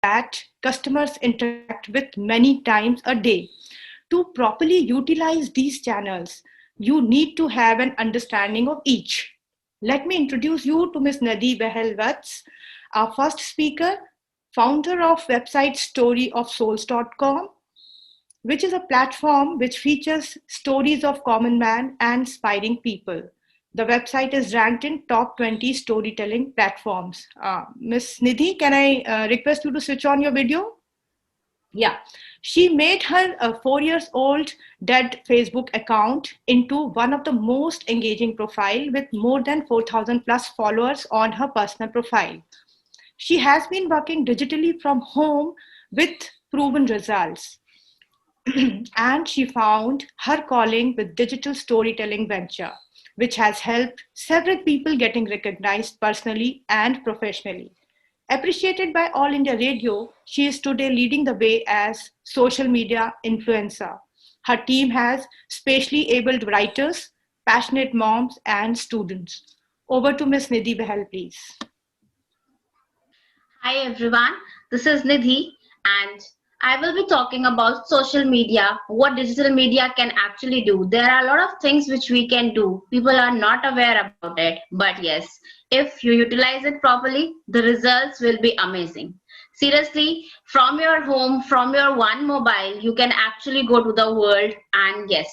that customers interact with many times a day. To properly utilize these channels, you need to have an understanding of each. Let me introduce you to Ms. Nidhi Behelwats, our first speaker, founder of website storyofsouls.com, which is a platform which features stories of common man and inspiring people. The website is ranked in top 20 storytelling platforms. Ms. Nidhi, can I request you to switch on your video? Yeah, she made her 4 years old dead Facebook account into one of the most engaging profile with more than 4,000 plus followers on her personal profile. She has been working digitally from home with proven results. And she found her calling with digital storytelling venture, which has helped several people getting recognized personally and professionally. Appreciated by All India Radio, she is today leading the way as social media influencer. Her team has specially abled writers, passionate moms, and students. Over to Ms. Nidhi Behel, please. Hi everyone, this is Nidhi and I will be talking about social media, what digital media can actually do. There are a lot of things which we can do. People are not aware about it, but yes, if you utilize it properly, the results will be amazing. Seriously, from your home, from your one mobile, you can actually go to the world and yes,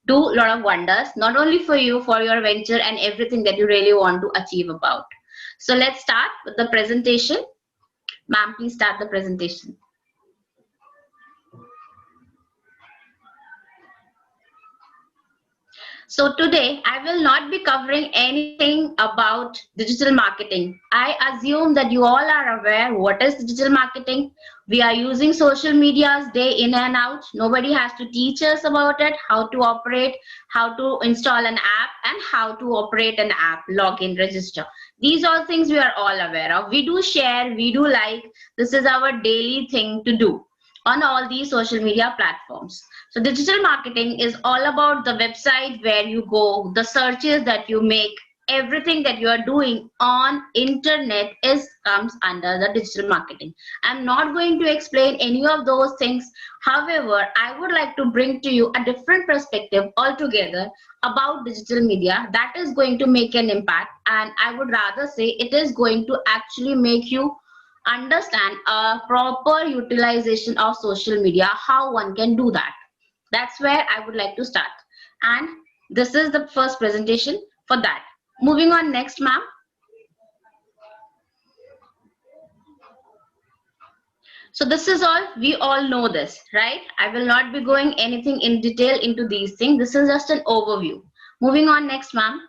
do a lot of wonders, not only for you, for your venture and everything that you really want to achieve about. So let's start with the presentation. Ma'am, please start the presentation. So today I will not be covering anything about digital marketing. I assume that you all are aware what is digital marketing. We are using social medias day in and out. Nobody has to teach us about it, how to operate, how to install an app and how to operate an app, login, register. These are things we are all aware of. We do share, we do like. This is our daily thing to do on all these social media platforms. So digital marketing is all about the website where you go, the searches that you make, everything that you are doing on internet is comes under the digital marketing. I'm not going to explain any of those things. However, I would like to bring to you a different perspective altogether about digital media that is going to make an impact, and I would rather say it is going to actually make you understand a proper utilization of social media, how one can do that. That's where I would like to start. And this is the first presentation for that. Moving on next, ma'am. So this is all, we all know this, right? I will not be going anything in detail into these things. This is just an overview. Moving on next, ma'am.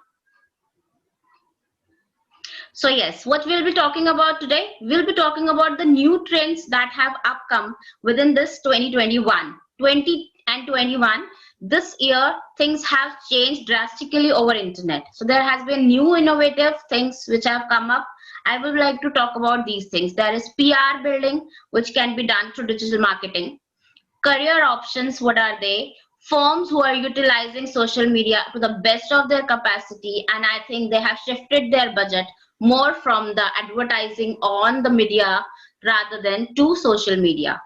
So yes, what we'll be talking about today, we'll be talking about the new trends that have upcome within this 2021. 20 and 21, this year things have changed drastically over internet. So there has been new innovative things which have come up. I would like to talk about these things. There is PR building, which can be done through digital marketing. Career options, what are they? Firms who are utilizing social media to the best of their capacity, and I think they have shifted their budget more from the advertising on the media rather than to social media.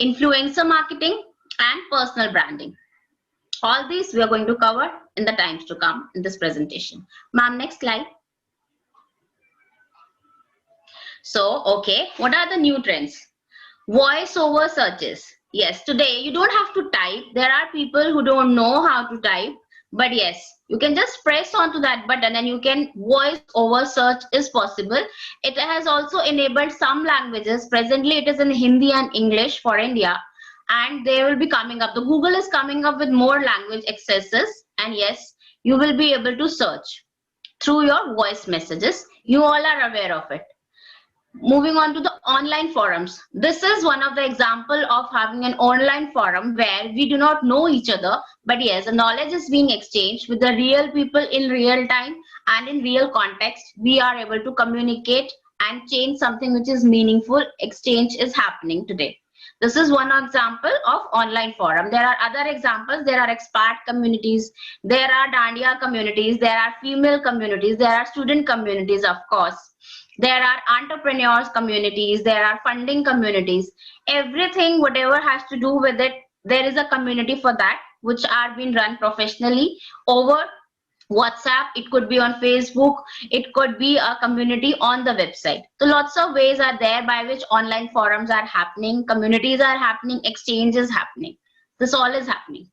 Influencer marketing and personal branding. All these we are going to cover in the times to come in this presentation. Ma'am, next slide. So, okay, what are the new trends? Voice over searches. Yes, today you don't have to type. There are people who don't know how to type, but yes, you can just press onto that button and you can voice over search is possible. It has also enabled some languages. Presently, it is in Hindi and English for India, and they will be coming up. The Google is coming up with more language accesses, and yes, you will be able to search through your voice messages. You all are aware of it. Moving on to the online forums. This is one of the example of having an online forum where we do not know each other, but yes, the knowledge is being exchanged with the real people in real time and in real context. We are able to communicate and change something which is meaningful. Exchange is happening today. This is one example of online forum. There are other examples. There are expat communities, there are Dandiya communities, there are female communities, there are student communities, of course. There are entrepreneurs communities, there are funding communities, everything whatever has to do with it, there is a community for that, which are being run professionally over WhatsApp. It could be on Facebook, it could be a community on the website. So lots of ways are there by which online forums are happening, communities are happening, exchange is happening. This all is happening.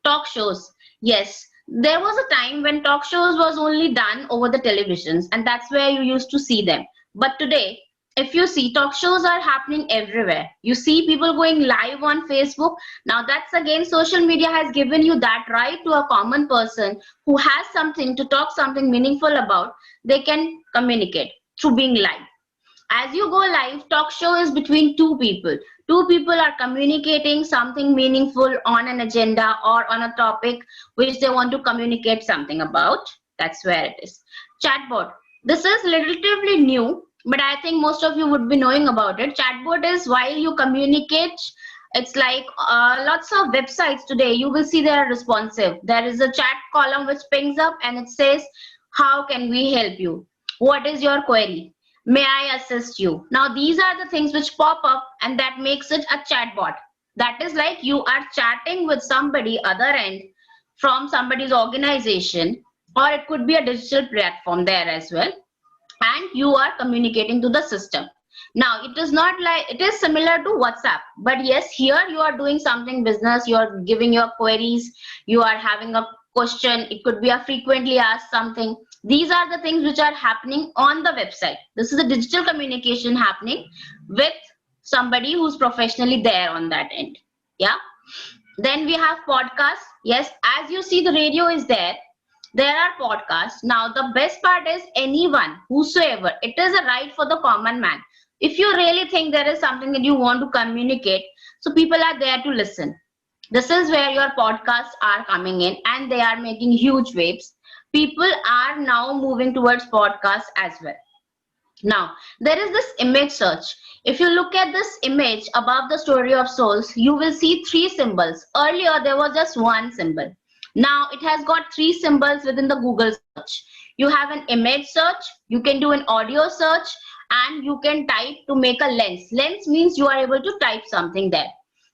Talk shows, yes, there was a time when talk shows was only done over the televisions, and that's where you used to see them. But today, if you see, talk shows are happening everywhere. You see people going live on Facebook. Now that's again, social media has given you that right to a common person who has something to talk something meaningful about. They can communicate through being live. As you go live, talk show is between two people. Two people are communicating something meaningful on an agenda or on a topic which they want to communicate something about. That's where it is. Chatbot. This is relatively new, but I think most of you would be knowing about it. Chatbot is while you communicate, it's like lots of websites today, you will see they are responsive. There is a chat column which pings up and it says, how can we help you? What is your query? May I assist you? Now these are the things which pop up, and that makes it a chatbot. That is like you are chatting with somebody other end from somebody's organization, or it could be a digital platform there as well, and you are communicating to the system. Now it is not like, it is similar to WhatsApp, but yes, here you are doing something business, you are giving your queries, you are having a question, it could be a frequently asked something. These are the things which are happening on the website. This is a digital communication happening with somebody who's professionally there on that end. Yeah. Then we have podcasts. Yes, as you see, the radio is there. There are podcasts. Now the best part is anyone, whosoever, it is a right for the common man. If you really think there is something that you want to communicate, so people are there to listen. This is where your podcasts are coming in, and they are making huge waves. People are now moving towards podcasts as well. Now, there is this image search. If you look at this image above the story of souls, you will see three symbols. Earlier, there was just one symbol. Now, it has got three symbols within the Google search. You have an image search, you can do an audio search, and you can type to make a lens. Lens means you are able to type something there.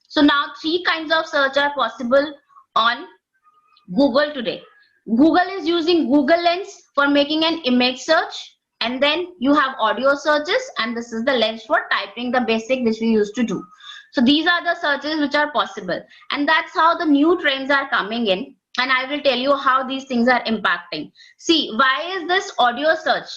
So now three kinds of search are possible on Google today. Google is using Google Lens for making an image search, and then you have audio searches, and this is the lens for typing the basic which we used to do. So these are the searches which are possible, and that's how the new trends are coming in, and I will tell you how these things are impacting. See, why is this audio search?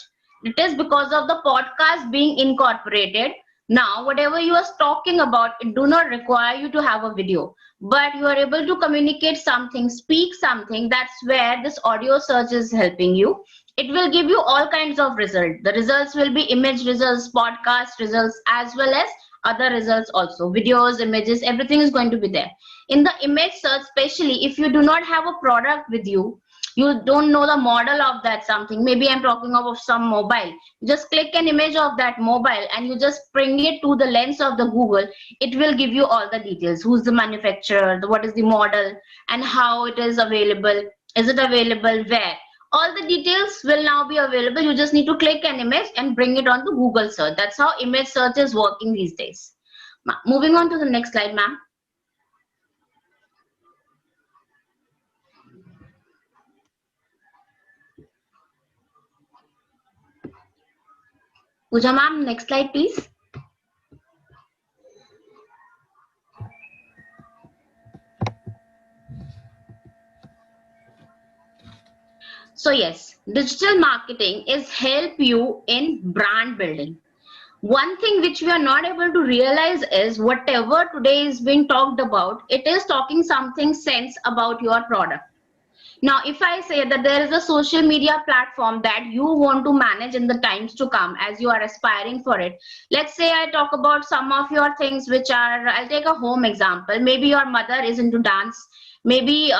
It is because of the podcast being incorporated. Now, whatever you are talking about, it do not require you to have a video, but you are able to communicate something, speak something. That's where this audio search is helping you. It will give you all kinds of results. The results will be image results, podcast results, as well as other results also. Videos, images, everything is going to be there. In the image search, especially if you do not have a product with you, you don't know the model of that something. Maybe I'm talking of some mobile. You just click an image of that mobile and you just bring it to the lens of the Google. It will give you all the details. Who's the manufacturer, what is the model, and how it is available. Is it available where? All the details will now be available. You just need to click an image and bring it on to Google search. That's how image search is working these days. Moving on to the next slide, ma'am. Pooja ma'am, next slide, please. So yes, digital marketing is help you in brand building. One thing which we are not able to realize is whatever today is being talked about, it is talking something sense about your product. Now, if I say that there is a social media platform that you want to manage in the times to come as you are aspiring for it, let's say I talk about some of your things which are, I'll take a home example. Maybe your mother is into dance, maybe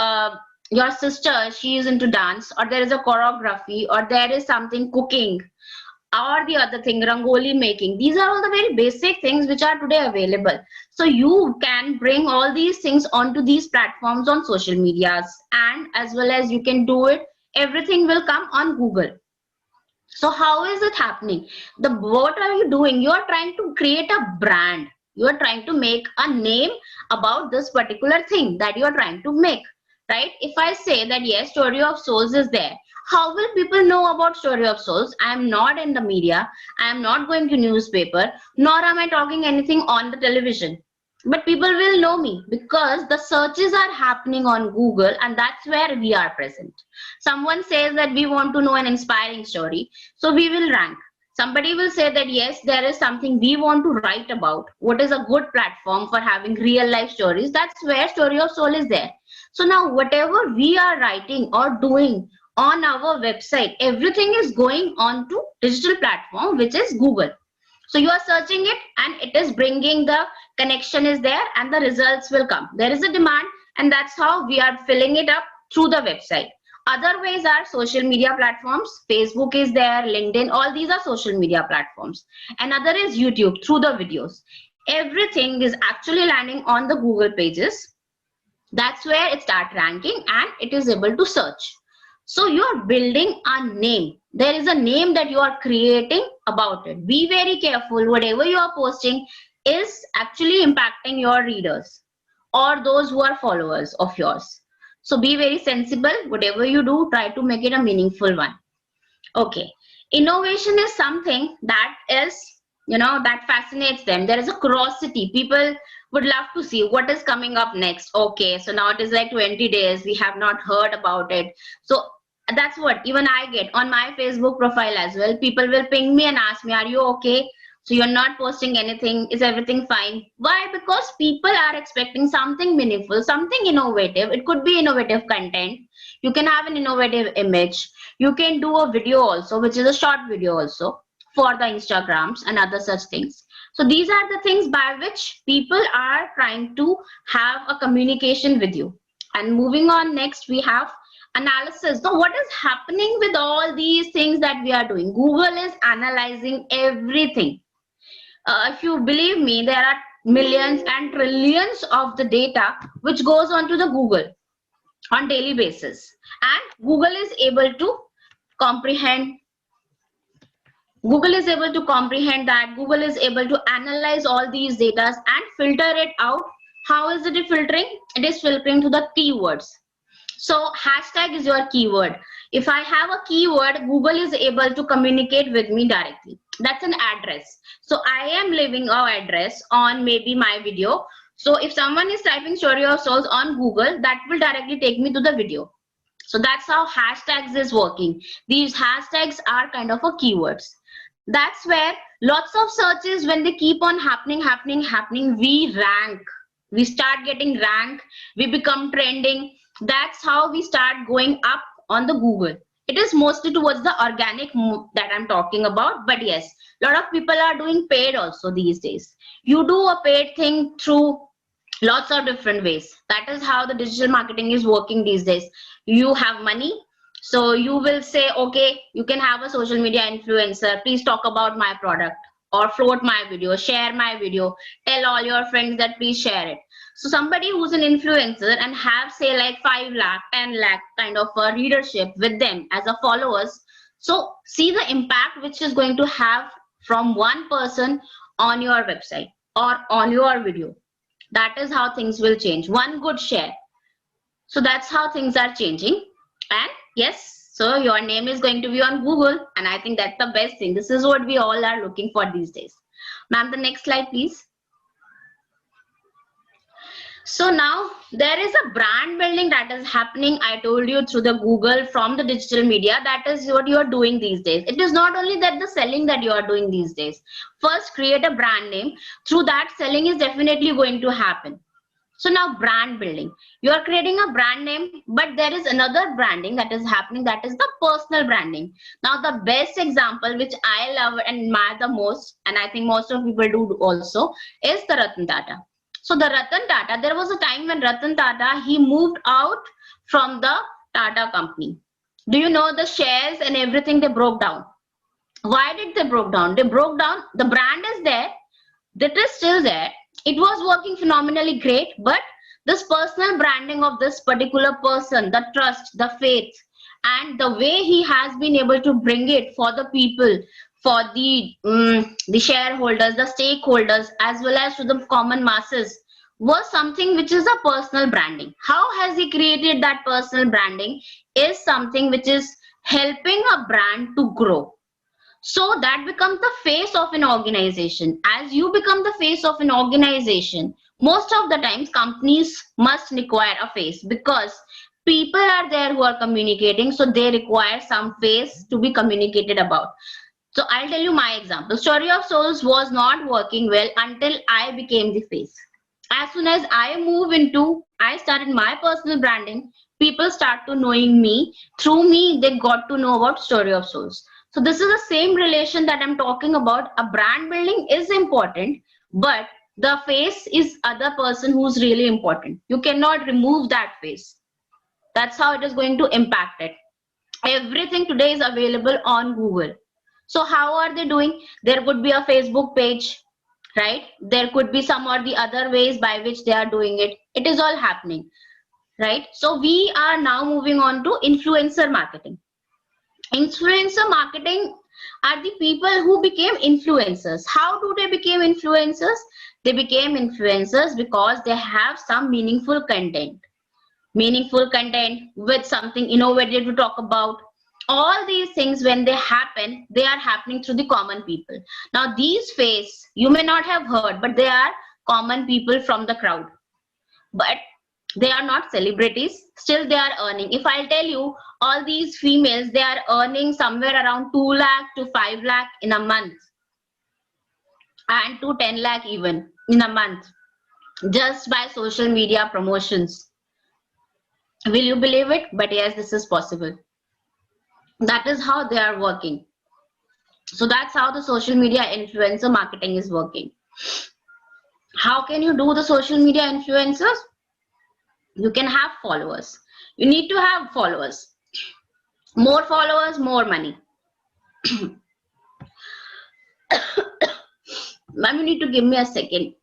your sister, she is into dance, or there is a choreography, or there is something cooking, or the other thing, rangoli making. These are all the very basic things which are today available. So you can bring all these things onto these platforms on social medias, and as well as you can do it, everything will come on Google. So how is it happening? What are you doing? You are trying to create a brand. You are trying to make a name about this particular thing that you are trying to make, right? If I say that yes, Story of Souls is there, how will people know about Story of Souls? I am not in the media. I am not going to newspaper, nor am I talking anything on the television. But people will know me because the searches are happening on Google, and that's where we are present. Someone says that we want to know an inspiring story, so we will rank. Somebody will say that yes, there is something we want to write about. What is a good platform for having real life stories? That's where Story of Soul is there. So now whatever we are writing or doing on our website, everything is going on to digital platform, which is Google. So you are searching it and it is bringing, the connection is there and the results will come. There is a demand, and that's how we are filling it up through the website. Other ways are social media platforms. Facebook is there, LinkedIn, all these are social media platforms. Another is YouTube through the videos. Everything is actually landing on the Google pages. That's where it starts ranking and it is able to search. So you are building a name. There is a name that you are creating about it. Be very careful. Whatever you are posting is actually impacting your readers or those who are followers of yours. So be very sensible. Whatever you do, try to make it a meaningful one. Okay. Innovation is something that is, that fascinates them. There is a curiosity. People would love to see what is coming up next. Okay, so now it is like 20 days. We have not heard about it. So that's what even I get on my Facebook profile as well. People will ping me and ask me, are you okay? So you're not posting anything. Is everything fine? Why? Because people are expecting something meaningful, something innovative. It could be innovative content. You can have an innovative image. You can do a video also, which is a short video also for the Instagrams and other such things. So these are the things by which people are trying to have a communication with you. And moving on, next we have analysis. Now, what is happening with all these things that we are doing? Google is analyzing everything. If you believe me, there are millions and trillions of the data which goes onto the Google on daily basis, and Google is able to comprehend. Google is able to comprehend that. Google is able to analyze all these data and filter it out. How is it filtering? It is filtering to the keywords. So hashtag is your keyword. If I have a keyword, Google is able to communicate with me directly. That's an address. So I am leaving our address on maybe my video. So if someone is typing Story of Souls on Google, that will directly take me to the video. So that's how hashtags is working. These hashtags are kind of a keywords. That's where lots of searches, when they keep on happening, we rank. We start getting rank. We become trending. That's how we start going up on the Google. It is mostly towards the organic that I'm talking about. But yes, a lot of people are doing paid also these days. You do a paid thing through lots of different ways. That is how the digital marketing is working these days. You have money. So you will say, okay, you can have a social media influencer. Please talk about my product or float my video, share my video, tell all your friends that please share it. So somebody who's an influencer and have say like 5 lakh, 10 lakh kind of a readership with them as a followers. So see the impact which is going to have from one person on your website or on your video. That is how things will change. One good share. So that's how things are changing. And yes, so your name is going to be on Google. And I think that's the best thing. This is what we all are looking for these days. Ma'am, the next slide, please. So now there is a brand building that is happening. I told you through the Google from the digital media. That is what you are doing these days. It is not only that the selling that you are doing these days. First, create a brand name. Through that, selling is definitely going to happen. So now brand building. You are creating a brand name, but there is another branding that is happening. That is the personal branding. Now the best example which I love and admire the most, and I think most of people do also, is the Ratan Tata. So the Ratan Tata, there was a time when Ratan Tata, he moved out from the Tata company. Do you know the shares and everything they broke down? Why did they broke down? They broke down, the brand is there, that is still there. It was working phenomenally great, but this personal branding of this particular person, the trust, the faith, and the way he has been able to bring it for the people, for the shareholders, the stakeholders, as well as to the common masses, was something which is a personal branding. How has he created that personal branding is something which is helping a brand to grow. So that becomes the face of an organization. As you become the face of an organization, most of the times companies must require a face, because people are there who are communicating, so they require some face to be communicated about. So I'll tell you my example. Story of Souls was not working well until I became the face. As soon as I started my personal branding, people start to knowing me. Through me, they got to know about Story of Souls. So this is the same relation that I'm talking about. A brand building is important, but the face is other person who's really important. You cannot remove that face. That's how it is going to impact it. Everything today is available on Google. So how are they doing? There could be a Facebook page, right? There could be some or the other ways by which they are doing it. It is all happening, right? So we are now moving on to influencer marketing. Influencer marketing are the people who became influencers. How do they become influencers? They became influencers because they have some meaningful content with something innovative to talk about. All these things, when they happen, they are happening through the common people. Now these face you may not have heard, but they are common people from the crowd, but they are not celebrities. Still they are earning. If I'll tell you, all these females, they are earning somewhere around 2 lakh to 5 lakh in a month, and to 10 lakh even in a month, just by social media promotions. Will you believe it? But yes, this is possible. That is how they are working. So that's how the social media influencer marketing is working. How can you do the social media influencers? You can have followers. You need to have followers. More followers, more money. Ma'am, you need to give me a second.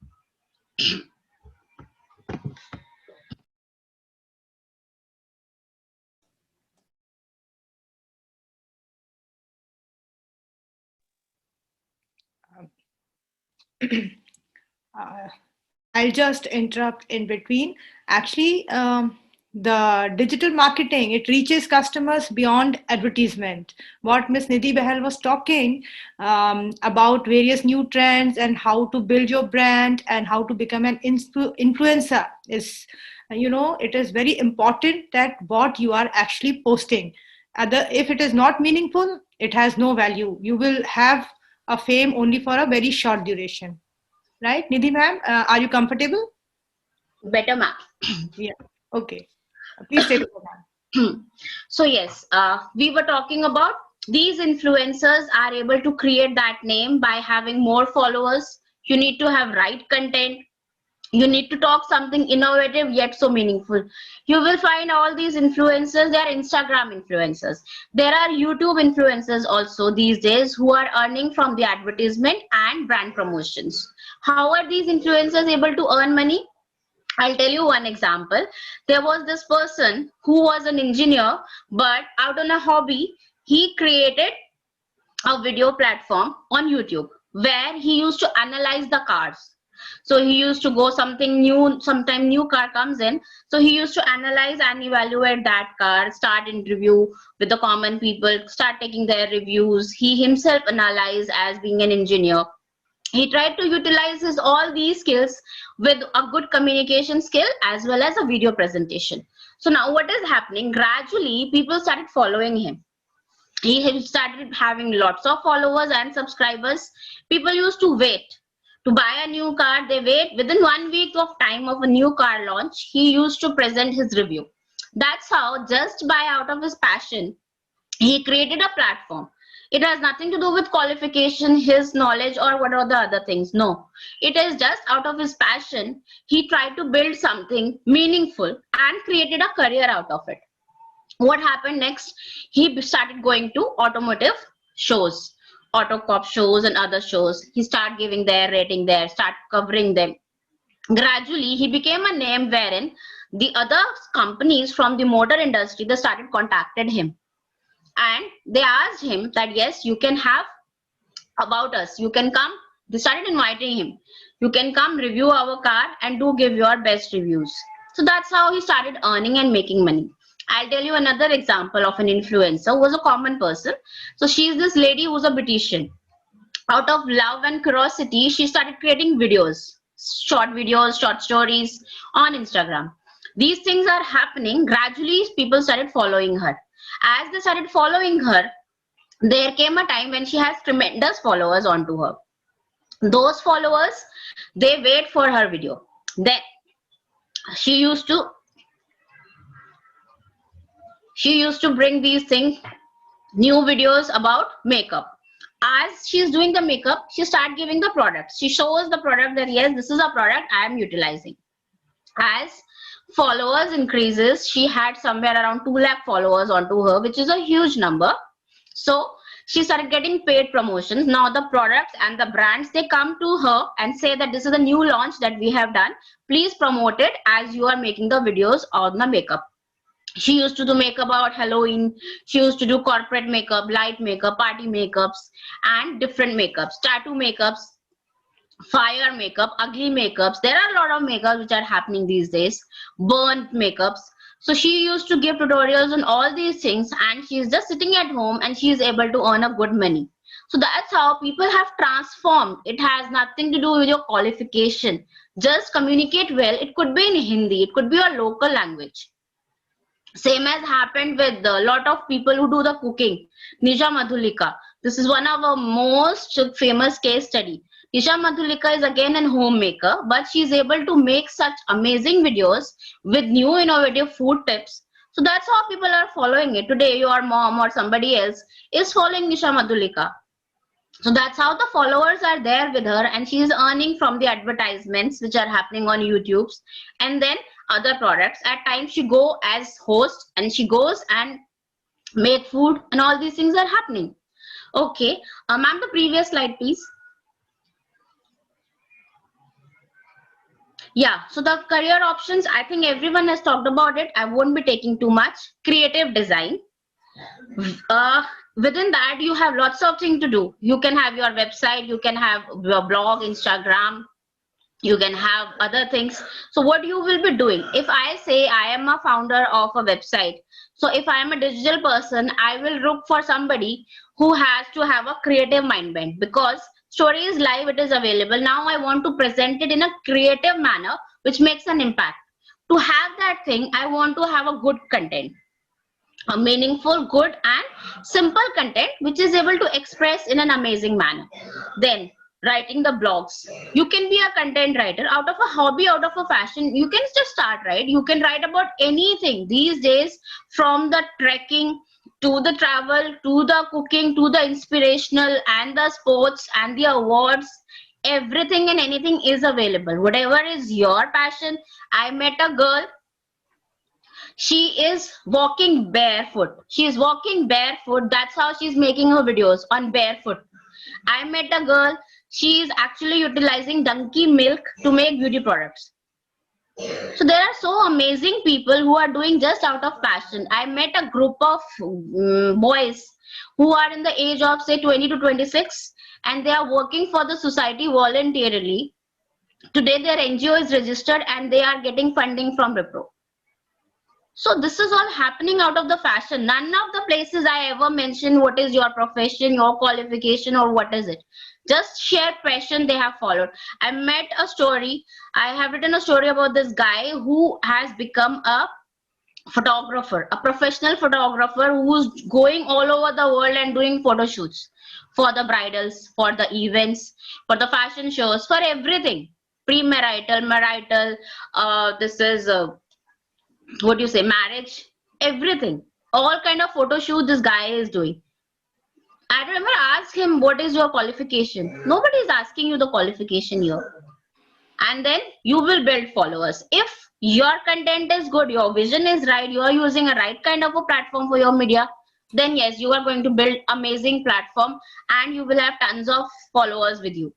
I'll just interrupt in between. Actually, the digital marketing, it reaches customers beyond advertisement. What Miss Nidhi Behel was talking about various new trends and how to build your brand and how to become an influencer is, it is very important that what you are actually posting. If it is not meaningful, it has no value. You will have a fame only for a very short duration. Right, Nidhi ma'am, are you comfortable? Better, ma'am. Yeah. Okay. Please take it over, ma'am. So yes, we were talking about these influencers are able to create that name by having more followers. You need to have right content. You need to talk something innovative yet so meaningful. You will find all these influencers, they are Instagram influencers. There are YouTube influencers also these days who are earning from the advertisement and brand promotions. How are these influencers able to earn money? I'll tell you one example. There was this person who was an engineer, but out on a hobby, he created a video platform on YouTube where he used to analyze the cars. So he used to go something new, sometime new car comes in. So he used to analyze and evaluate that car, start interview with the common people, start taking their reviews. He himself analyzed as being an engineer. He tried to utilize his all these skills with a good communication skill as well as a video presentation. So now what is happening? Gradually, people started following him. He started having lots of followers and subscribers. People used to wait to buy a new car. They wait within 1 week of time of a new car launch. He used to present his review. That's how, just by out of his passion, he created a platform. It has nothing to do with qualification, his knowledge, or what are the other things. No, it is just out of his passion. He tried to build something meaningful and created a career out of it. What happened next? He started going to automotive shows, auto cop shows and other shows. He started giving their rating there, start covering them. Gradually he became a name wherein the other companies from the motor industry, they started contacted him. And they asked him that yes, you can have about us, you can come. They started inviting him, you can come review our car and do give your best reviews. So that's how he started earning and making money. I'll tell you another example of an influencer who was a common person. So she's this lady who's a beautician. Out of love and curiosity, she started creating videos, short stories on Instagram. These things are happening gradually. People started following her. As they started following her, there came a time when she has tremendous followers onto her. Those followers, they wait for her video. Then she used to bring these things, new videos about makeup. As she's doing the makeup, she start giving the products. She shows the product that yes, this is a product I am utilizing. As followers increases, she had somewhere around 2 lakh followers onto her, which is a huge number. So she started getting paid promotions. Now the products and the brands, they come to her and say that this is a new launch that we have done. Please promote it as you are making the videos on the makeup. She used to do makeup about Halloween. She used to do corporate makeup, light makeup, party makeups, and different makeups, tattoo makeups, fire makeup, ugly makeups. There are a lot of makeups which are happening these days, burnt makeups. So she used to give tutorials on all these things, and she's just sitting at home and she is able to earn a good money. So that's how people have transformed. It has nothing to do with your qualification. Just communicate well. It could be in Hindi, it could be your local language. Same as happened with a lot of people who do the cooking. Nisha Madhulika. This is one of our most famous case study. Nisha Madhulika is again an homemaker, but she is able to make such amazing videos with new innovative food tips. So that's how people are following it. Today, your mom or somebody else is following Nisha Madhulika. So that's how the followers are there with her, and she is earning from the advertisements which are happening on YouTube, and then other products. At times she go as host and she goes and make food, and all these things are happening. Okay, ma'am, the previous slide, please. Yeah, so the career options, I think everyone has talked about it. I won't be taking too much. Creative design. Within that, you have lots of things to do. You can have your website, you can have your blog, Instagram, you can have other things. So what you will be doing, if I say I am a founder of a website, so if I am a digital person, I will look for somebody who has to have a creative mind bend, because story is live, it is available. Now I want to present it in a creative manner which makes an impact. To have that thing, I want to have a good content, a meaningful, good and simple content which is able to express in an amazing manner. Then writing the blogs. You can be a content writer out of a hobby, out of a fashion. You can just start, right? You can write about anything these days, from the trekking to the travel to the cooking to the inspirational and the sports and the awards. Everything and anything is available. Whatever is your passion. I met a girl. She is walking barefoot. She is walking barefoot. That's how she's making her videos, on barefoot. I met a girl. She is actually utilizing donkey milk to make beauty products. So there are so amazing people who are doing just out of passion. I met a group of boys who are in the age of say 20 to 26, and they are working for the society voluntarily. Today their NGO is registered and they are getting funding from Wipro. So this is all happening out of the fashion. None of the places I ever mentioned what is your profession, your qualification, or what is it. Just sheer passion they have followed. I met a story. I have written a story about this guy who has become a photographer, a professional photographer who's going all over the world and doing photo shoots for the bridals, for the events, for the fashion shows, for everything. Pre-marital, marital, this is... what do you say, marriage, everything, all kind of photo shoot this guy is doing. I remember ask him, what is your qualification? Nobody is asking you the qualification here. And then you will build followers. If your content is good, your vision is right, you are using a right kind of a platform for your media, then yes, you are going to build amazing platform and you will have tons of followers with you.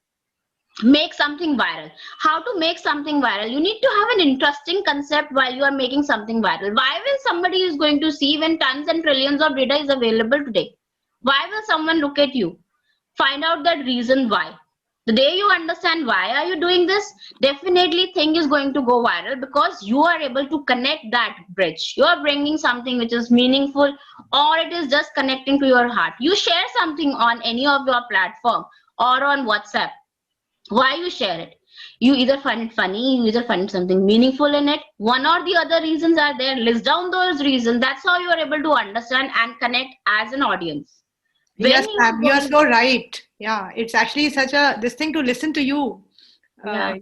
make something viral. How to make something viral? You need to have an interesting concept while you are making something viral. Why will somebody is going to see when tons and trillions of data is available today? Why will someone look at you? Find out that reason why. The day you understand why are you doing this, definitely thing is going to go viral, because you are able to connect that bridge. You are bringing something which is meaningful, or it is just connecting to your heart. You share something on any of your platform or on WhatsApp. Why you share it? You either find it funny, you either find something meaningful in it. One or the other reasons are there. List down those reasons. That's how you are able to understand and connect as an audience. Yes, When you ma'am, are you are going, so right. Yeah, it's actually such a this thing to listen to you. yeah. Uh,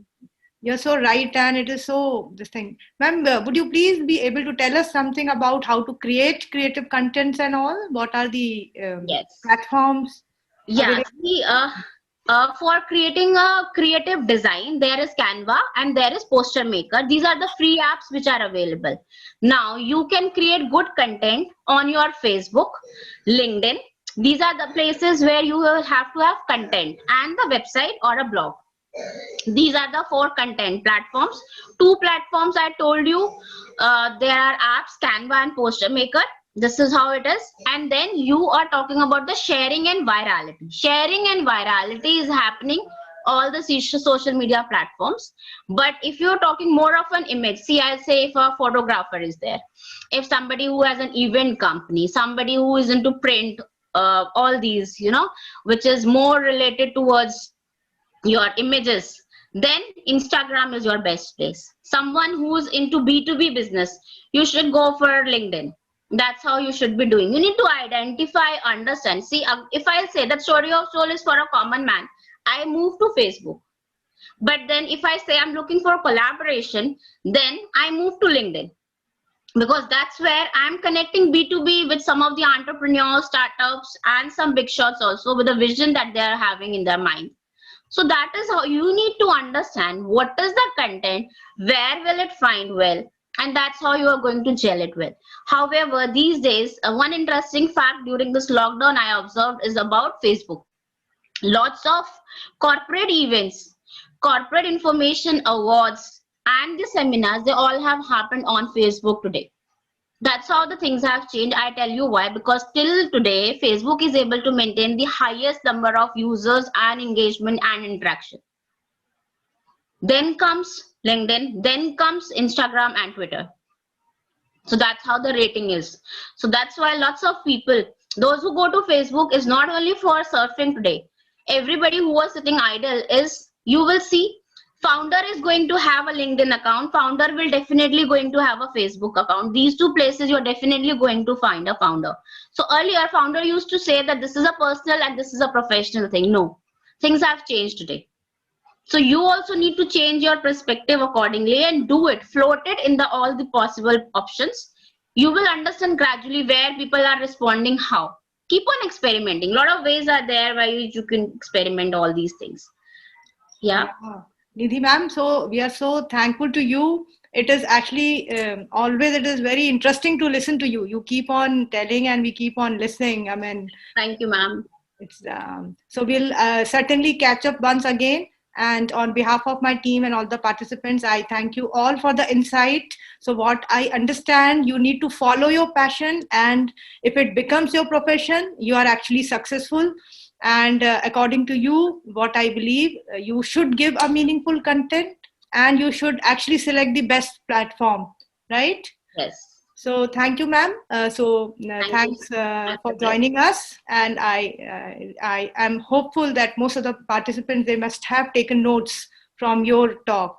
you're so right, and it is so this thing. Ma'am, would you please be able to tell us something about how to create creative contents and all? What are the Yes. platforms Yeah, available? see, for creating a creative design, there is Canva and there is Poster Maker. These are the free apps which are available. Now, you can create good content on your Facebook, LinkedIn. These are the places where you will have to have content, and the website or a blog. These are the four content platforms. Two platforms I told you. There are apps, Canva and Poster Maker. This is how it is. And then you are talking about the sharing and virality. Sharing and virality is happening all the social media platforms. But if you're talking more of an image, see, I'll say if a photographer is there, if somebody who has an event company, somebody who is into print, all these, which is more related towards your images, then Instagram is your best place. Someone who's into B2B business, you should go for LinkedIn. That's how you should be doing. You need to identify, understand. See, if I say that story of soul is for a common man, I move to Facebook. But then if I say I'm looking for collaboration, then I move to LinkedIn, because that's where I'm connecting B2B with some of the entrepreneurs, startups, and some big shots also, with a vision that they are having in their mind. So that is how you need to understand what is the content, where will it find well, and that's how you are going to gel it with. However, these days, one interesting fact during this lockdown I observed is about Facebook. Lots of corporate events, corporate information awards, and the seminars, they all have happened on Facebook today. That's how the things have changed. I tell you why. Because till today, Facebook is able to maintain the highest number of users and engagement and interaction. Then comes LinkedIn, then comes Instagram and Twitter. So that's how the rating is. So that's why lots of people, those who go to Facebook, is not only for surfing today. Everybody who was sitting idle is, you will see, founder is going to have a LinkedIn account, founder will definitely going to have a Facebook account. These two places you're definitely going to find a founder. So earlier, founder used to say that this is a personal and this is a professional thing. No, things have changed today. So you also need to change your perspective accordingly and do it, float it in the all the possible options. You will understand gradually where people are responding, how. Keep on experimenting. A lot of ways are there where you can experiment all these things. Yeah. Yeah, Nidhi ma'am, so we are so thankful to you. It is actually always it is very interesting to listen to you. You keep on telling and we keep on listening. I mean, Thank you, ma'am. it's so we'll certainly catch up once again. And on behalf of my team and all the participants, I thank you all for the insight. So what I understand, you need to follow your passion, and if it becomes your profession, you are actually successful. And according to you, what I believe, you should give a meaningful content, and you should actually select the best platform, right? Yes. So thank you, ma'am. Thank you. Thanks My for pleasure. joining us, and I am hopeful that most of the participants, they must have taken notes from your talk.